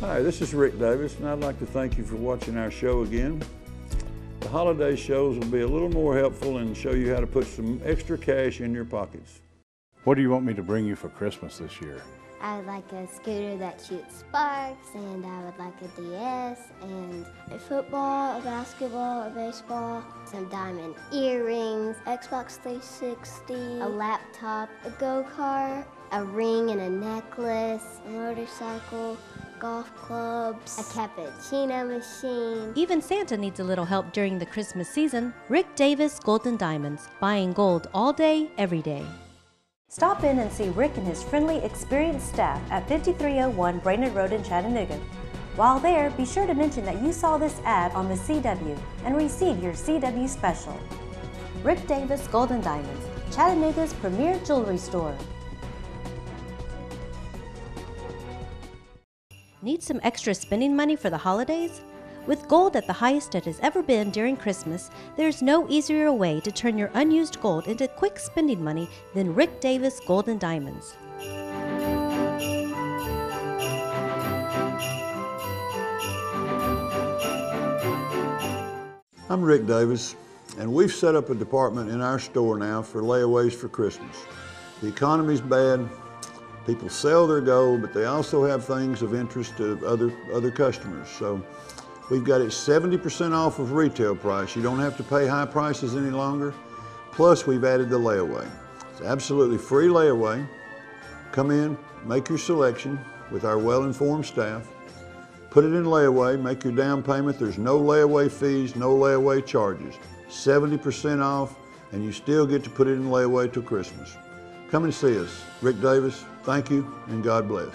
Hi, this is Rick Davis, and I'd like to thank you for watching our show again. The holiday shows will be a little more helpful and show you how to put some extra cash in your pockets. What do you want me to bring you for Christmas this year? I would like a scooter that shoots sparks, and I would like a DS, and a football, a basketball, a baseball, some diamond earrings, Xbox 360, a laptop, a go-kart, a ring and a necklace, a motorcycle, golf clubs, a cappuccino machine. Even Santa needs a little help during the Christmas season. Rick Davis Gold & Diamonds, buying gold all day, every day. Stop in and see Rick and his friendly, experienced staff at 5301 Brainerd Road in Chattanooga. While there, be sure to mention that you saw this ad on the CW and receive your CW special. Rick Davis Gold & Diamonds, Chattanooga's premier jewelry store. Need some extra spending money for the holidays? With gold at the highest it has ever been during Christmas, there's no easier way to turn your unused gold into quick spending money than Rick Davis Gold & Diamonds. I'm Rick Davis, and we've set up a department in our store now for layaways for Christmas. The economy's bad. People sell their gold, but they also have things of interest to other customers. So we've got it 70% off of retail price. You don't have to pay high prices any longer. Plus, we've added the layaway. It's absolutely free layaway. Come in, make your selection with our well-informed staff. Put it in layaway, make your down payment. There's no layaway fees, no layaway charges. 70% off, and you still get to put it in layaway till Christmas. Come and see us. Rick Davis, thank you, and God bless.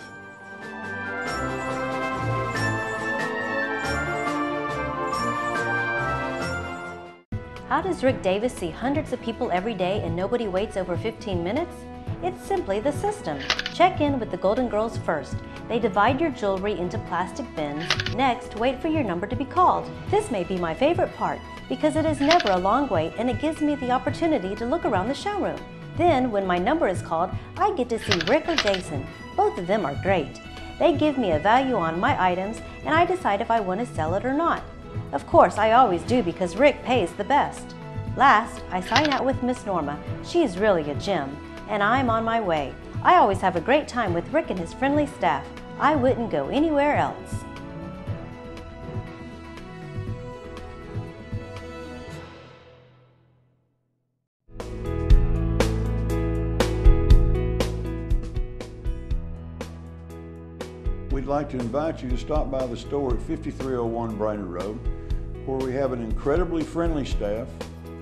How does Rick Davis see hundreds of people every day and nobody waits over 15 minutes? It's simply the system. Check in with the Golden Girls first. They divide your jewelry into plastic bins. Next, wait for your number to be called. This may be my favorite part because it is never a long wait and it gives me the opportunity to look around the showroom. Then, when my number is called, I get to see Rick or Jason. Both of them are great. They give me a value on my items and I decide if I want to sell it or not. Of course, I always do because Rick pays the best. Last, I sign out with Miss Norma. She's really a gem, and I'm on my way. I always have a great time with Rick and his friendly staff. I wouldn't go anywhere else. We'd like to invite you to stop by the store at 5301 Brainerd Road, where we have an incredibly friendly staff,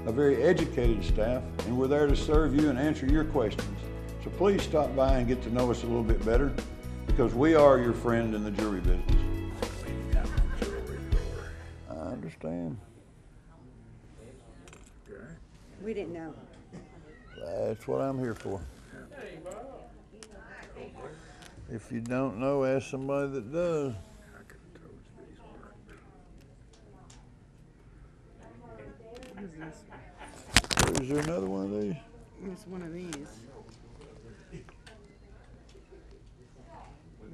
a very educated staff, and we're there to serve you and answer your questions. So please stop by and get to know us a little bit better, because we are your friend in the jewelry business. I understand. We didn't know. That's what I'm here for. If you don't know, ask somebody that does. What is this? Is there another one of these? It's one of these.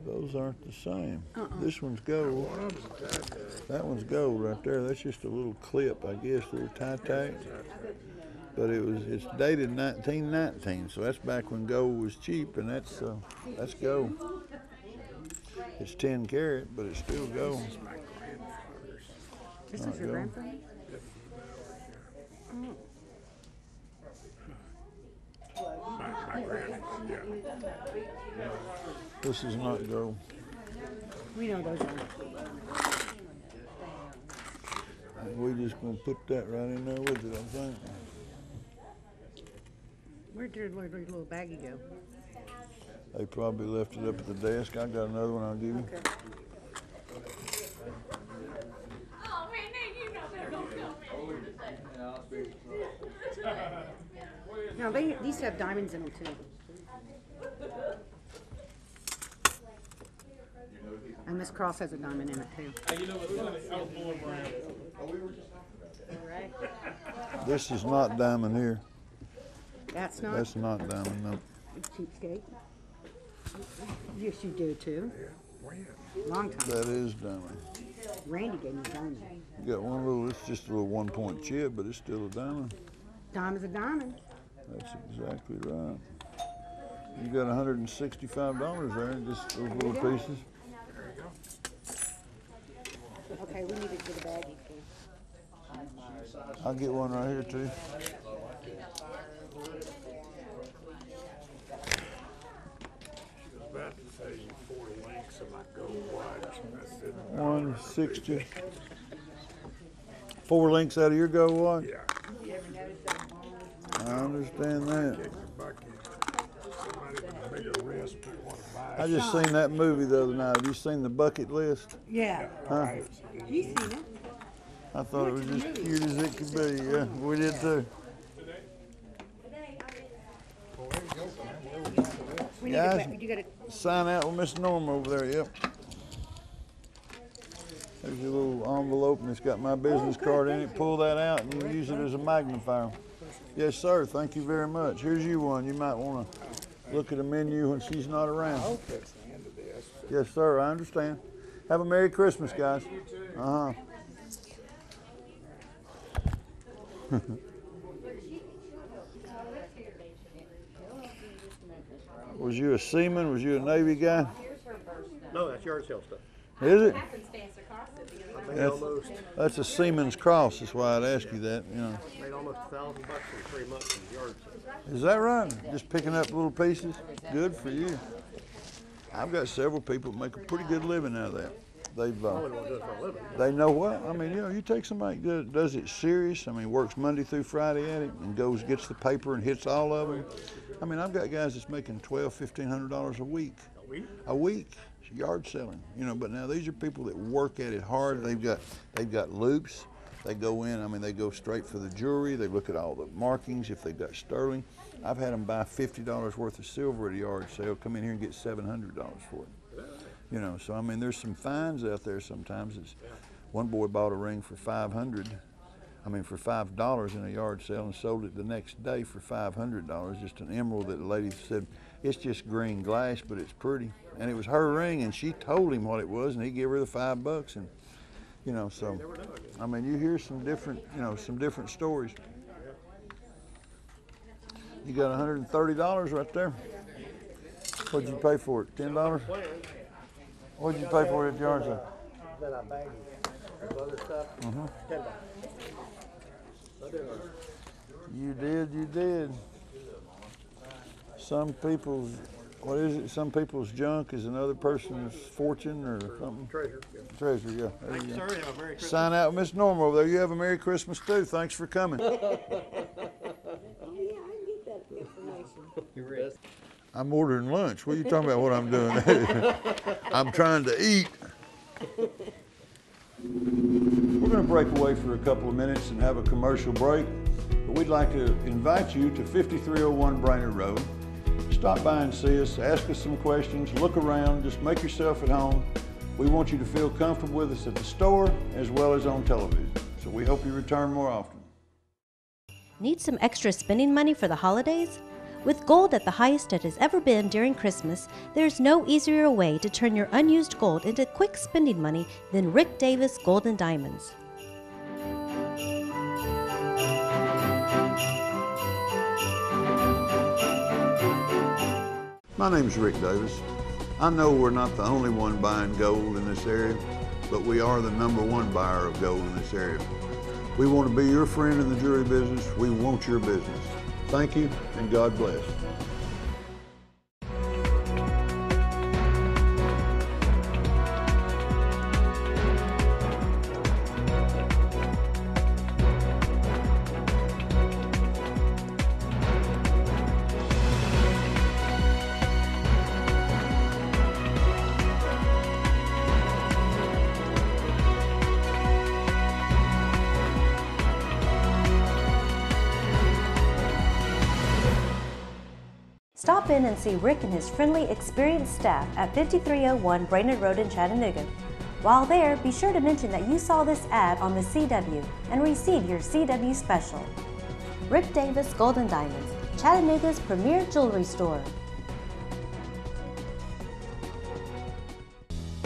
Those aren't the same. This one's gold. That one's gold right there. That's just a little clip, I guess, a little tie-tack. But it's dated 1919, so that's back when gold was cheap, and that's gold. It's 10 karat, but it's still gold. This is your grandfather? This is not gold. We know those are. We're just gonna put that right in there with it, I think. Where'd your little baggie go? They probably left it up at the desk. I got another one I'll give you. Okay. Oh man, you know they're gonna come in. No, these have diamonds in them too. And this cross has a diamond in it too. This is not diamond here. That's not? That's not diamond, no. Cheapskate. Yes, you do too. Long time. That is diamond. Randy gave me diamond. You got one little, it's just a little 1-point chip, but it's still a diamond. Diamond's a diamond. That's exactly right. You got $165 there, just those little pieces. Okay, we need to get a baggie too. I'll get one right here too. About to say you 4 links of my gold watch. I said, 160. 4 links out of your gold watch? yeah, I understand that. kick the bucket. Somebody with a bigger wrist that want to buy I just seen that movie the other night. Have you seen The Bucket List? Yeah. Huh? You seen it? I thought it was as cute as it could be. Yeah, we did too. We need Guys. you got to. Sign out with Miss Norma over there, yep. There's your little envelope and it's got my business card in it. Pull that out and you use it as a magnifier. Yes, sir, thank you very much. Here's you one. You might want to look at the menu when she's not around. that's the end of this. Yes, sir, I understand. Have a Merry Christmas, guys. Uh-huh. Was you a seaman? Was you a Navy guy? No, that's yard sale stuff. Is it? Made almost, That's a seaman's cross. That's why I'd ask you that. You know. made almost $1,000 in 3 months in yard sale. Is that right? Just picking up little pieces? Good for you. I've got several people that make a pretty good living out of that. They've, I wouldn't want to do it for a living. they know what? I mean, you know, you take somebody that does it serious. I mean, works Monday through Friday at it and goes, gets the paper and hits all of them. I mean, I've got guys that's making $1,200, $1,500 a week. A week? A week, yard selling. You know, but now these are people that work at it hard. They've got loops. They go in. I mean, they go straight for the jewelry. They look at all the markings. If they've got sterling, I've had them buy $50 worth of silver at a yard sale. Come in here and get $700 for it. You know, so I mean, there's some finds out there sometimes. One boy bought a ring for $500 in a yard sale and sold it the next day for $500. Just an emerald that the lady said, it's just green glass, but it's pretty. And it was her ring, and she told him what it was, and he gave her the $5. And you know, so I mean, you hear some different, some different stories. You got $130 right there. What'd you pay for it? $10? What'd you pay for it at the yard sale? Then I bag you. Other stuff, $10. You did. Some people's, what is it? Some people's junk is another person's fortune or something? Treasure. Yeah. Treasure, yeah. There Thank you you, go. sir. Have a Merry Christmas. Sign out with Miss Norma over there. You have a Merry Christmas too. Thanks for coming. I'm ordering lunch. What are you talking about what I'm doing? I'm trying to eat. We're going to break away for a couple of minutes and have a commercial break. But we'd like to invite you to 5301 Brainerd Road. Stop by and see us, ask us some questions, look around, just make yourself at home. We want you to feel comfortable with us at the store as well as on television. So we hope you return more often. Need some extra spending money for the holidays? With gold at the highest it has ever been during Christmas, there's no easier way to turn your unused gold into quick spending money than Rick Davis Gold and Diamonds. My name's Rick Davis. I know we're not the only one buying gold in this area, but we are the #1 buyer of gold in this area. We want to be your friend in the jewelry business. We want your business. Thank you, and God bless. Stop in and see Rick and his friendly, experienced staff at 5301 Brainerd Road in Chattanooga. While there, be sure to mention that you saw this ad on the CW and receive your CW special. Rick Davis Gold and Diamonds, Chattanooga's premier jewelry store.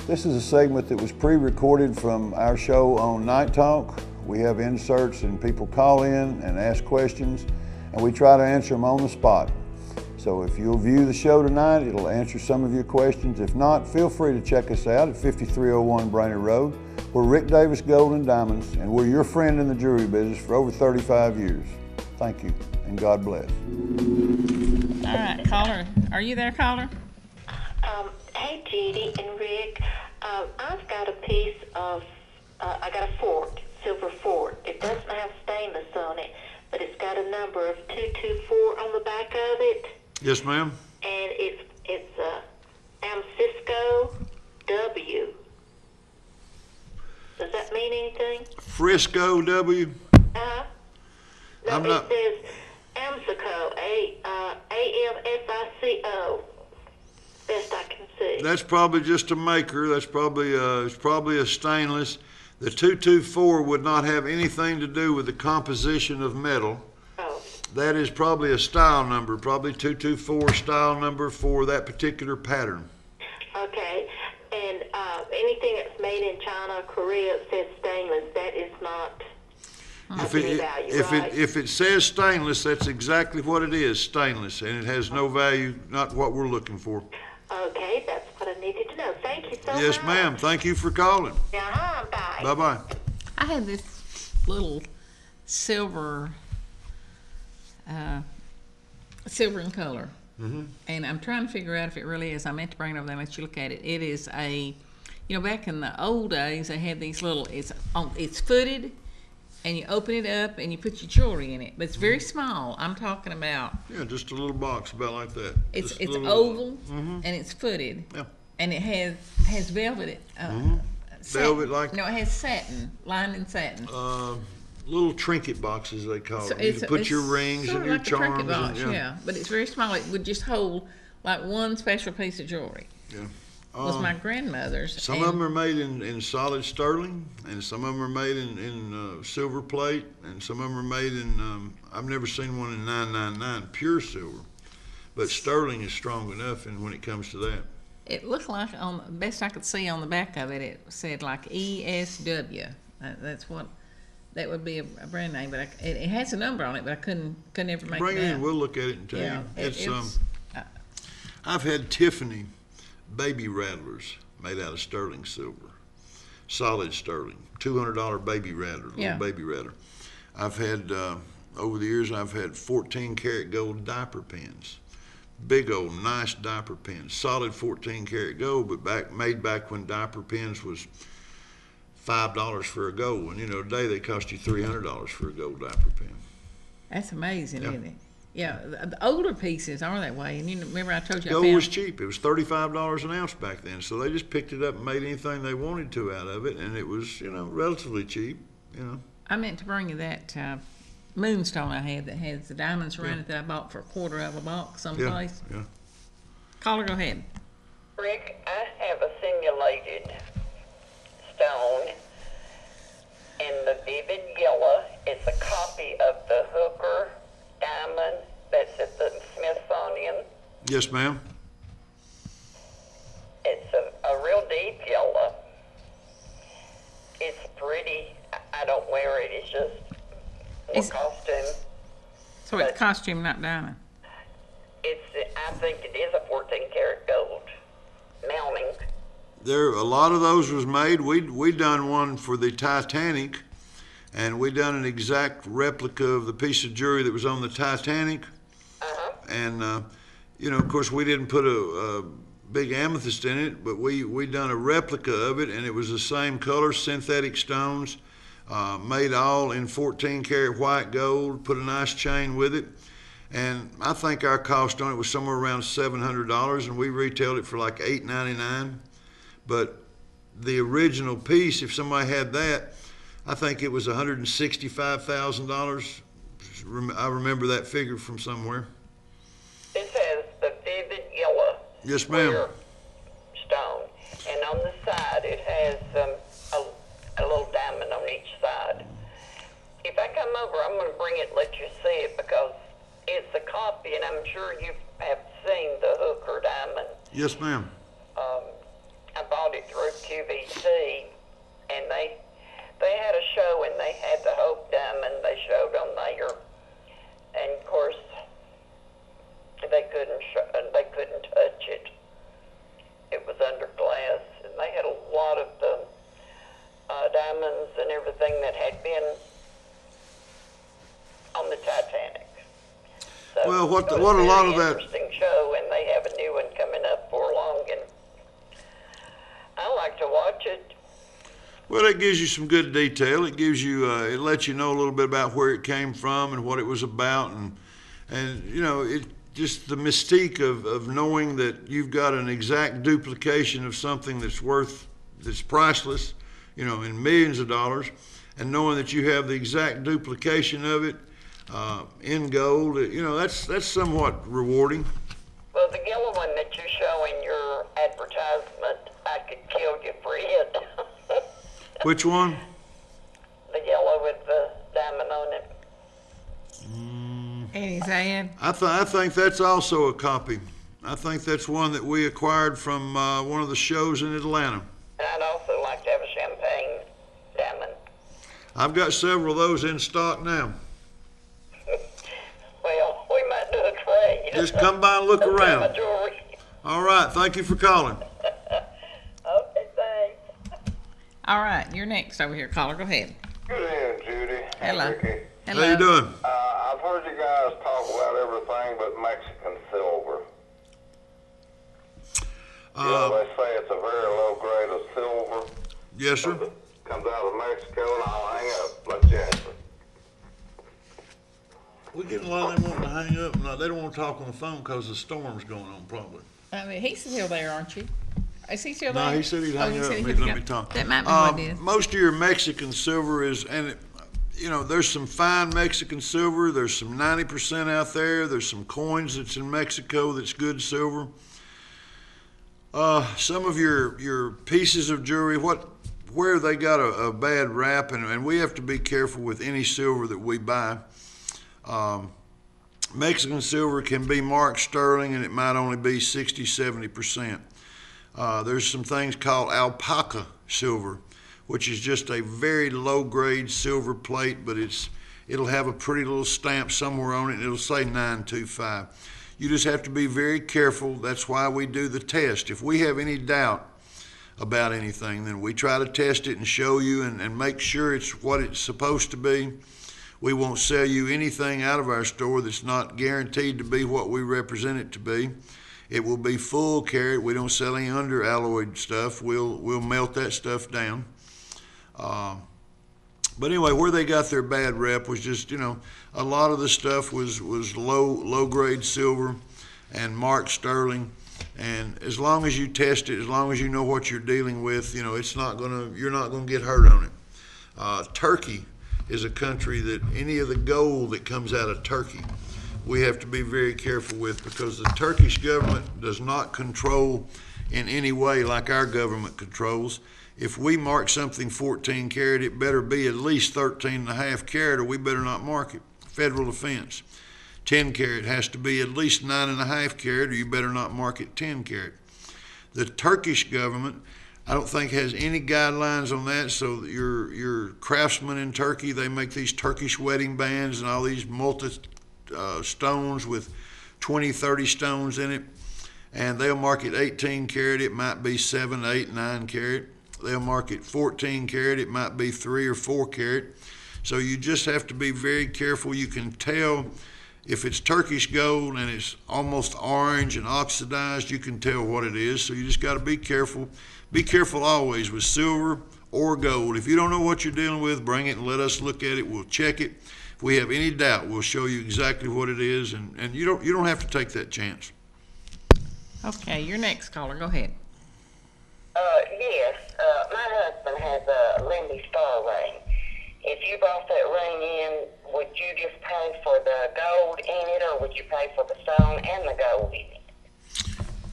This is a segment that was pre-recorded from our show on Night Talk. We have inserts and people call in and ask questions, and we try to answer them on the spot. So if you'll view the show tonight, it'll answer some of your questions. If not, feel free to check us out at 5301 Brainerd Road. We're Rick Davis Gold and Diamonds, and we're your friend in the jewelry business for over 35 years. Thank you, and God bless. All right, caller. Are you there, caller? Hey, Judy and Rick. I've got a piece of, I got a fork, silver fork. It doesn't have stainless on it, but it's got a number of 224 on the back of it. Yes, ma'am. And it's Amcisco W. Does that mean anything? Frisco W. Uh-huh. No, I'm not. It says Amsico, A-M-S-I-C-O. Best I can see. That's probably just a maker. That's probably it's probably a stainless. The 224 would not have anything to do with the composition of metal. Oh. That is probably a style number, probably 224 style number for that particular pattern. Okay. And anything that's made in China or Korea, it says stainless. That is not of any value, right? If it says stainless, that's exactly what it is, stainless, and it has no value, not what we're looking for. Okay, that's what I needed to know. Thank you so much. Yes, ma'am. Thank you for calling. Bye. Bye-bye. I had this little silver, silver in color. And I'm trying to figure out if it really is. I meant to bring it over there and let you look at it. It is a, back in the old days, they had these little, it's footed, and you open it up and you put your jewelry in it. But it's very small. I'm talking about. Yeah, just a little box about like that. It's Just a little- oval and it's footed. Yeah. And it has velvet. Satin. Velvet like- No, it has satin, lined in satin. Little trinket boxes, they call So it. You can put your rings sort and of your like a trinket charms. box, yeah. But it's very small. It would just hold like one special piece of jewelry. Yeah. Was my grandmother's. Some of them are made in solid sterling, and some of them are made in silver plate, and some of them are made in, I've never seen one in 999 pure silver. But sterling is strong enough and when it comes to that. It looked like, on the best I could see on the back of it, it said like ESW. That's what, that would be a brand name, but it has a number on it, but I couldn't ever make Bring it it out. in, we'll look at it and tell Yeah, you. it's I've had Tiffany baby rattlers made out of sterling silver, solid sterling, $200 baby rattler, little baby rattler. I've had, over the years, I've had 14 karat gold diaper pins, big old nice diaper pins, solid 14 karat gold, but made back when diaper pins was $5 for a gold one. Today they cost you $300 for a gold diaper pin. That's amazing, isn't it? Yeah, the older pieces are that way. And remember I told you Gold I found was cheap. It was $35 an ounce back then, so they just picked it up and made anything they wanted to out of it, and it was, relatively cheap. I meant to bring you that moonstone I had that has the diamonds around it that I bought for a quarter of a box someplace. Yeah. Caller, go ahead. Rick, I have a simulated stone in the vivid yellow. It's a copy of the Hooker diamond that's at the Smithsonian. Yes, ma'am. It's a real deep yellow. It's pretty. I don't wear it. It's just costume. So it's costume, not diamond. I think it is a 14 karat gold mounting. A lot of those was made. We done one for the Titanic, and we done an exact replica of the piece of jewelry that was on the Titanic. And of course, we didn't put a big amethyst in it, but we done a replica of it, and it was the same color, synthetic stones, made all in 14 karat white gold. Put a nice chain with it. And I think our cost on it was somewhere around $700, and we retailed it for like $8.99. But the original piece, if somebody had that, I think it was $165,000. I remember that figure from somewhere. This has the vivid yellow. Yes, ma'am. Clear stone, and on the side it has a little diamond on each side. If I come over, I'm going to bring it and let you see it because it's a copy, and I'm sure you have seen the Hooker diamond. Yes, ma'am. I bought it thrift and everything that had been on the Titanic. So Well, what it was a lot very of that- interesting show, and they have a new one coming up for long, and I like to watch it. Well, it gives you some good detail. It gives you, it lets you know a little bit about where it came from and what it was about, and you know, it just the mystique of knowing that you've got an exact duplication of something that's priceless, you know, in millions of dollars, and knowing that you have the exact duplication of it in gold, you know, that's somewhat rewarding. Well, the yellow one that you show in your advertisement, I could kill you for it. Which one? The yellow with the diamond on it. And his ad. I think that's also a copy. I think that's one that we acquired from one of the shows in Atlanta. And I'd also like to have a champagne diamond. I've got several of those in stock now. Well, we might do a trade. Just come by and look Some around. kind of jewelry. All right, thank you for calling. Okay, thanks. All right, you're next over here, caller. Go ahead. Good evening, Judy. Hello. Ricky. Hello. How you doing? I've heard you guys talk about everything but Mexican silver. They say it's a very low grade of silver. Yes, sir. Comes out of Mexico, and I'll hang up. Let's answer. We get a lot of them wanting to hang up. No, they don't want to talk on the phone because the storm's going on, probably. I mean, he's still there, aren't you? Is he still there? No, he said he'd hang he up said and he'd he'd let go. me talk. That might be what it is. Most of your Mexican silver is, and you know, there's some fine Mexican silver. There's some 90% out there. There's some coins that's in Mexico that's good silver. Some of your pieces of jewelry, where they got a bad rap, and we have to be careful with any silver that we buy. Mexican silver can be marked sterling, and it might only be 60, 70%. There's some things called alpaca silver, which is just a very low-grade silver plate, but it'll have a pretty little stamp somewhere on it, and it'll say 925. You just have to be very careful. That's why we do the test. If we have any doubt about anything, then we try to test it and show you and make sure it's what it's supposed to be. We won't sell you anything out of our store that's not guaranteed to be what we represent it to be. It will be full carat. We don't sell any under-alloyed stuff. We'll melt that stuff down. But anyway, where they got their bad rep was just, you know, a lot of the stuff was low-grade silver and marked sterling. And as long as you test it, as long as you know what you're dealing with, you know, you're not gonna get hurt on it. Turkey is a country that any of the gold that comes out of Turkey, we have to be very careful with, because the Turkish government does not control in any way like our government controls. If we mark something 14 karat, it better be at least 13.5 karat, or we better not mark it. Federal offense. 10 karat has to be at least 9.5 karat, or you better not mark it 10 karat. The Turkish government, I don't think, has any guidelines on that. So your craftsmen in Turkey, they make these Turkish wedding bands and all these stones with 20, 30 stones in it, and they'll mark it 18 karat. It might be 7, 8, 9 karat. They'll mark it 14 karat. It might be 3 or 4 karat. So you just have to be very careful. You can tell if it's Turkish gold and it's almost orange and oxidized, you can tell what it is. So you just got to be careful. Be careful always with silver or gold. If you don't know what you're dealing with, bring it and let us look at it. We'll check it. If we have any doubt, we'll show you exactly what it is, and you don't have to take that chance. Okay, your next caller. Go ahead. Yes. My husband has a Lindy Star ring. If you brought that ring in, would you just pay for the gold in it, or would you pay for the stone and the gold in it?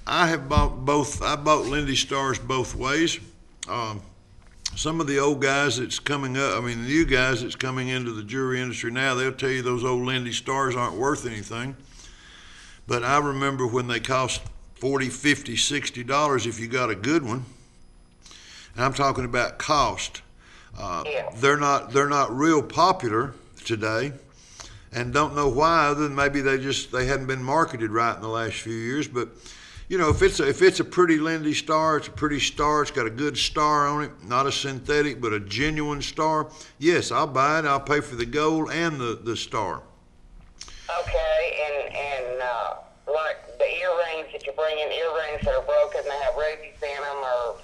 I have bought both. I bought Lindy Stars both ways. Some of the old guys that's coming up, I mean the new guys that's coming into the jewelry industry now, they'll tell you those old Lindy Stars aren't worth anything. But I remember when they cost $40, $50, $60 if you got a good one. And I'm talking about cost. They're not real popular today, and don't know why, other than maybe they hadn't been marketed right in the last few years. But you know, if it's a pretty Lindy star, it's a pretty star, it's got a good star on it, not a synthetic, but a genuine star, yes, I'll buy it. I'll pay for the gold and the star. Okay, and like the earrings that you bring in, earrings that are broken, they have rubies in them, or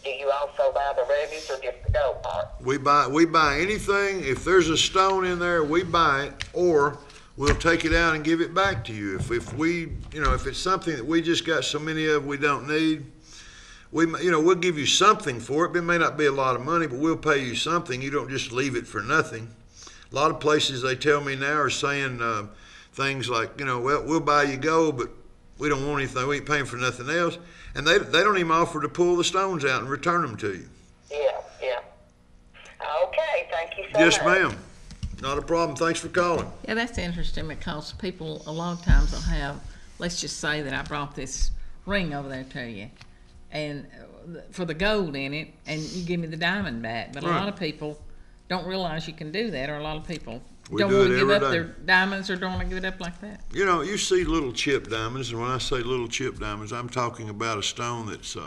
do you also buy the rubies or just the gold part? We buy anything. If there's a stone in there, we buy it, or we'll take it out and give it back to you. If we, you know, if it's something that we just got so many of we don't need, we'll give you something for it. It may not be a lot of money, but we'll pay you something. You don't just leave it for nothing. A lot of places, they tell me now, are saying things like, you know, well, we'll buy you gold, but we don't want anything. We ain't paying for nothing else. And they don't even offer to pull the stones out and return them to you. Yeah. Okay, thank you so much. Yes, ma'am. Not a problem. Thanks for calling. Yeah, that's interesting because people a lot of times will have, let's just say that I brought this ring over there to you and for the gold in it, and you give me the diamond back. But a lot of people don't realize you can do that, or a lot of people don't want to give up their diamonds or don't want to give it up like that. You know, you see little chip diamonds, and when I say little chip diamonds, I'm talking about a stone that's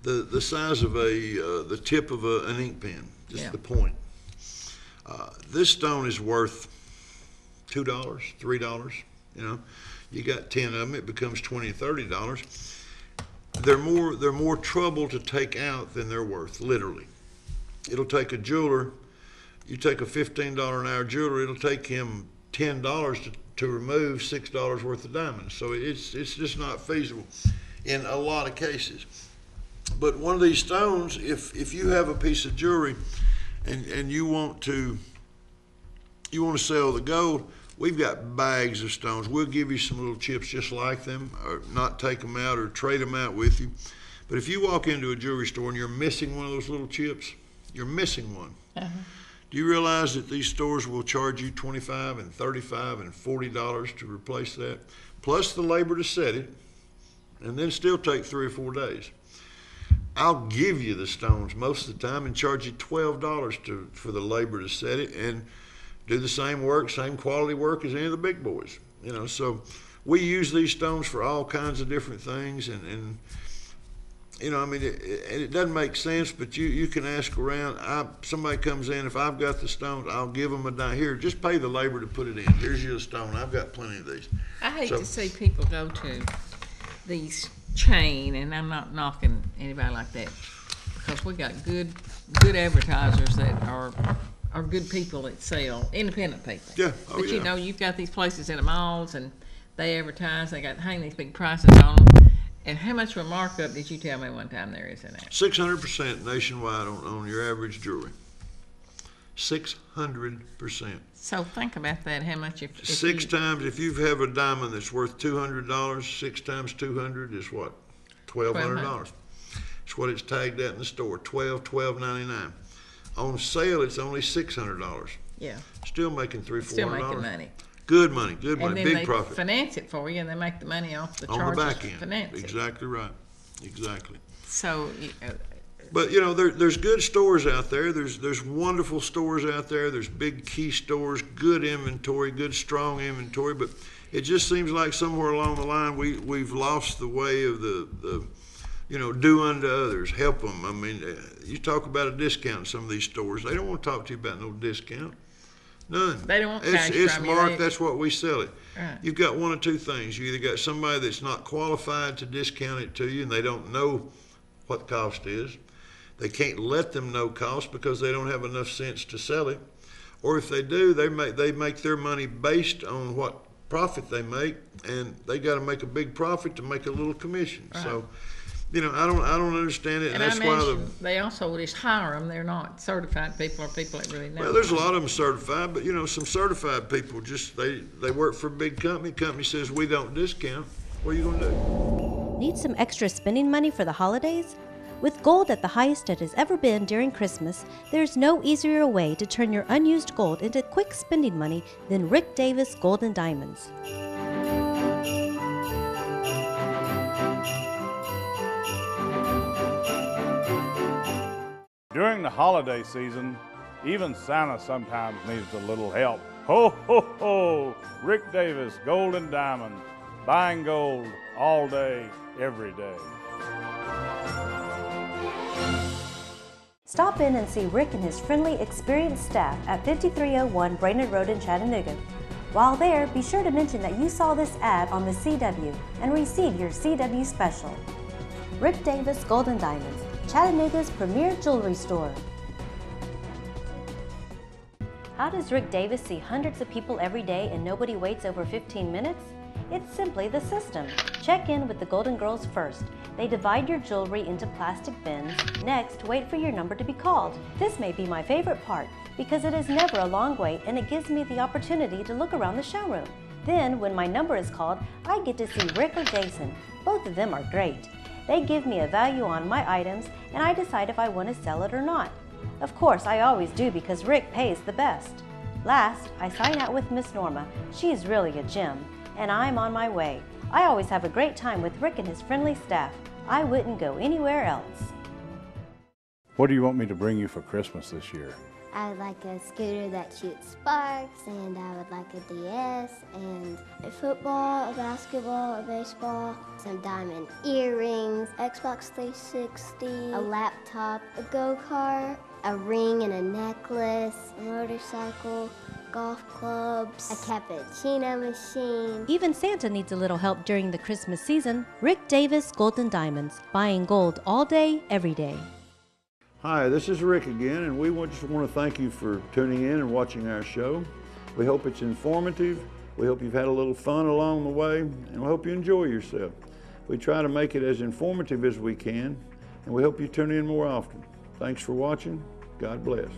the size of the tip of an ink pen, just the point. This stone is worth $2, $3. You know, you got 10 of them, it becomes $20, $30. They're more trouble to take out than they're worth, literally. It'll take a jeweler. You take a $15 an hour jeweler, it'll take him $10 to remove $6 worth of diamonds. So it's just not feasible in a lot of cases. But one of these stones, if you have a piece of jewelry and you want to sell the gold, we've got bags of stones. We'll give you some little chips just like them, or not take them out or trade them out with you. But if you walk into a jewelry store and you're missing one of those little chips, you're missing one. Do you realize that these stores will charge you $25 and $35 and $40 to replace that, plus the labor to set it, and then still take 3 or 4 days? I'll give you the stones most of the time and charge you $12 for the labor to set it and do the same work, same quality work as any of the big boys. You know, so we use these stones for all kinds of different things, and you know, I mean, it doesn't make sense, but you can ask around. Somebody comes in, if I've got the stones, I'll give them a dime. Here, just pay the labor to put it in. Here's your stone. I've got plenty of these. I hate to see people go to these chain, and I'm not knocking anybody like that, because we got good advertisers that are good people that sell, independent people. Yeah. But you know, you've got these places in the malls, and they advertise. They got hang these big prices on them. And how much of a markup did you tell me one time there is in that? 600% nationwide on your average jewelry. 600%. So think about that. How much if six times, if you have a diamond that's worth $200, 6 times 200 is what? $1,200. It's what it's tagged at in the store. $12.99. On sale, it's only $600. Yeah. Still making $300-400. Still making money. Good money, and then big they profit. Finance it for you, and they make the money off the charges on the back end. Finance exactly it. Right. Exactly. So. But you know, there's good stores out there. There's wonderful stores out there. There's big key stores, good inventory, good strong inventory. But it just seems like somewhere along the line we've lost the way of the you know, do unto others, help them. I mean, you talk about a discount in some of these stores. They don't want to talk to you about no discount. None. They don't want cash It's from you. marked. That's what we sell it. Right. You've got one of two things. You either got somebody that's not qualified to discount it to you, and they don't know what the cost is. They can't let them know cost because they don't have enough sense to sell it. Or if they do, they make their money based on what profit they make, and they got to make a big profit to make a little commission. Right. So, you know, I don't understand it, and that's why they also just hire them. They're not certified people or people that really know. Well, there's a lot of them certified, but you know, some certified people just they work for a big company. Company says we don't discount. What are you going to do? Need some extra spending money for the holidays? With gold at the highest it has ever been during Christmas, there's no easier way to turn your unused gold into quick spending money than Rick Davis Gold and Diamonds. During the holiday season, even Santa sometimes needs a little help. Ho, ho, ho! Rick Davis Gold and Diamonds. buying gold all day, every day. Stop in and see Rick and his friendly, experienced staff at 5301 Brainerd Road in Chattanooga. While there, be sure to mention that you saw this ad on the CW and receive your CW special. Rick Davis Gold and Diamonds, Chattanooga's premier jewelry store. How does Rick Davis see hundreds of people every day and nobody waits over 15 minutes? It's simply the system. Check in with the Golden Girls first. They divide your jewelry into plastic bins. Next, wait for your number to be called. This may be my favorite part because it is never a long wait and it gives me the opportunity to look around the showroom. Then, when my number is called, I get to see Rick or Jason. Both of them are great. They give me a value on my items and I decide if I want to sell it or not. Of course, I always do because Rick pays the best. Last, I sign out with Miss Norma. She is really a gem, and I'm on my way. I always have a great time with Rick and his friendly staff. I wouldn't go anywhere else. What do you want me to bring you for Christmas this year? I would like a scooter that shoots sparks, and I would like a DS, and a football, a basketball, a baseball, some diamond earrings, Xbox 360, a laptop, a go-kart, a ring and a necklace, a motorcycle, golf clubs, a cappuccino machine. Even Santa needs a little help during the Christmas season. Rick Davis Gold and Diamonds, buying gold all day, every day. Hi, this is Rick again, and we just want to thank you for tuning in and watching our show. We hope it's informative. We hope you've had a little fun along the way, and we hope you enjoy yourself. We try to make it as informative as we can, and we hope you tune in more often. Thanks for watching. God bless.